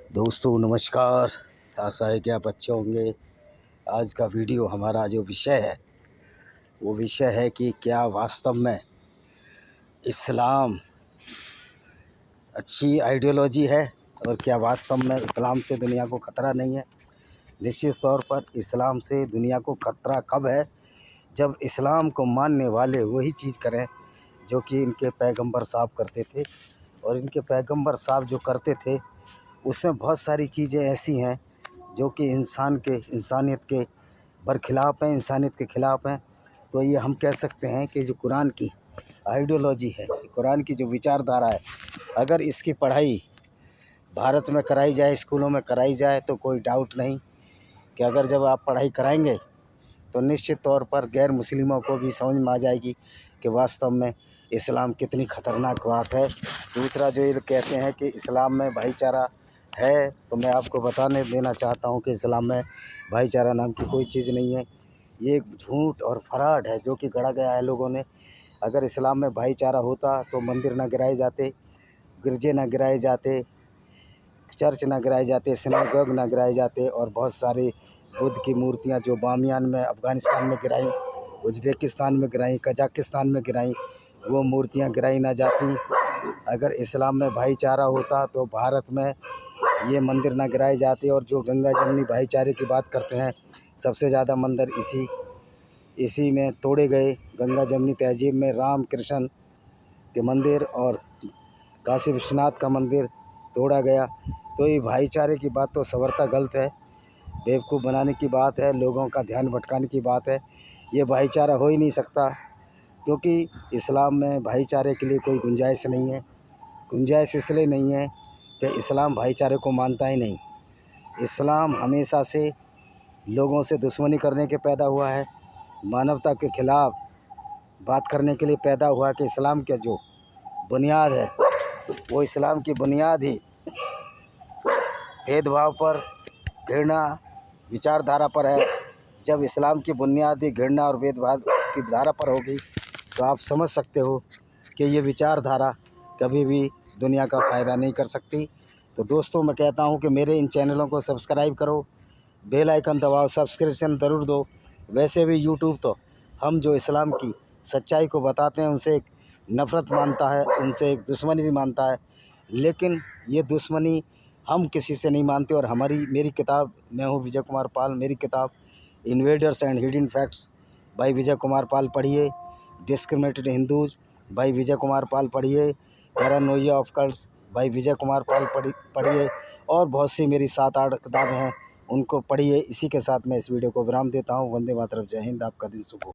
दोस्तों नमस्कार। आशा है कि आप अच्छे होंगे। आज का वीडियो हमारा जो विषय है वो विषय है कि क्या वास्तव में इस्लाम अच्छी आइडियोलॉजी है और क्या वास्तव में इस्लाम से दुनिया को ख़तरा नहीं है। निश्चित तौर पर इस्लाम से दुनिया को ख़तरा कब है, जब इस्लाम को मानने वाले वही चीज़ करें जो कि इनके पैगंबर साहब करते थे। और इनके पैगंबर साहब जो करते थे उसमें बहुत सारी चीज़ें ऐसी हैं जो कि इंसानियत के बरखिलाफ़ हैं, इंसानियत के ख़िलाफ़ हैं। तो ये हम कह सकते हैं कि जो कुरान की आइडियोलॉजी है, कुरान की जो विचारधारा है, अगर इसकी पढ़ाई भारत में कराई जाए, स्कूलों में कराई जाए, तो कोई डाउट नहीं कि अगर जब आप पढ़ाई कराएंगे तो निश्चित तौर पर गैर मुस्लिमों को भी समझ में आ जाएगी कि वास्तव में इस्लाम कितनी ख़तरनाक बात है। दूसरा जो ये कहते हैं कि इस्लाम में भाईचारा है, तो मैं आपको बताने देना चाहता हूँ कि इस्लाम में भाईचारा नाम की कोई चीज़ नहीं है। ये एक झूठ और फ्रॉड है जो कि गढ़ा गया है लोगों ने। अगर इस्लाम में भाईचारा होता तो मंदिर न गिराए जाते, गिरजे न गिराए जाते, चर्च न गिराए जाते, सिनागोग न गिराए जाते, और बहुत सारे बुद्ध की मूर्तियाँ जो बामियान में अफ़गानिस्तान में गिराई, उज़्बेकिस्तान में गिराई, कजाकिस्तान में गिराई, वो मूर्तियाँ गिराई ना जाती। अगर इस्लाम में भाईचारा होता तो भारत में ये मंदिर ना गिराए जाते। और जो गंगा जमुनी भाईचारे की बात करते हैं, सबसे ज़्यादा मंदिर इसी में तोड़े गए। गंगा जमुनी तहजीब में राम कृष्ण के मंदिर और काशी विश्वनाथ का मंदिर तोड़ा गया। तो ये भाईचारे की बात तो सवरता गलत है, बेवकूफ़ बनाने की बात है, लोगों का ध्यान भटकाने की बात है। ये भाईचारा हो ही नहीं सकता, क्योंकि इस्लाम में भाईचारे के लिए कोई गुंजाइश नहीं है। गुंजाइश इसलिए नहीं है कि इस्लाम भाईचारे को मानता ही नहीं। इस्लाम हमेशा से लोगों से दुश्मनी करने के पैदा हुआ है, मानवता के ख़िलाफ़ बात करने के लिए पैदा हुआ। कि इस्लाम का जो बुनियाद है वो इस्लाम की बुनियाद ही भेदभाव पर, घृणा, विचारधारा पर है। जब इस्लाम की बुनियाद ही घृणा और भेदभाव की धारा पर होगी तो आप समझ सकते हो कि ये विचारधारा कभी भी दुनिया का फ़ायदा नहीं कर सकती। तो दोस्तों मैं कहता हूँ कि मेरे इन चैनलों को सब्सक्राइब करो, बेल आइकन दबाओ, सब्सक्रिप्शन ज़रूर दो। वैसे भी यूट्यूब तो हम जो इस्लाम की सच्चाई को बताते हैं उनसे एक नफ़रत मानता है, उनसे एक दुश्मनी मानता है। लेकिन ये दुश्मनी हम किसी से नहीं मानते। और मेरी किताब, मैं हूँ विजय कुमार पाल, मेरी किताब invaders and hidden facts by Vijay Kumar Pal पढ़िए। Discriminated Hindus by Vijay Kumar Pal पढ़िए। Paranoia of cults by Vijay Kumar Pal पढ़िए। और बहुत सी मेरी 7-8 किताबें हैं, उनको पढ़िए। इसी के साथ मैं इस वीडियो को विराम देता हूँ। वंदे मातरम, जय हिंद, आपका दिन शुभ हो।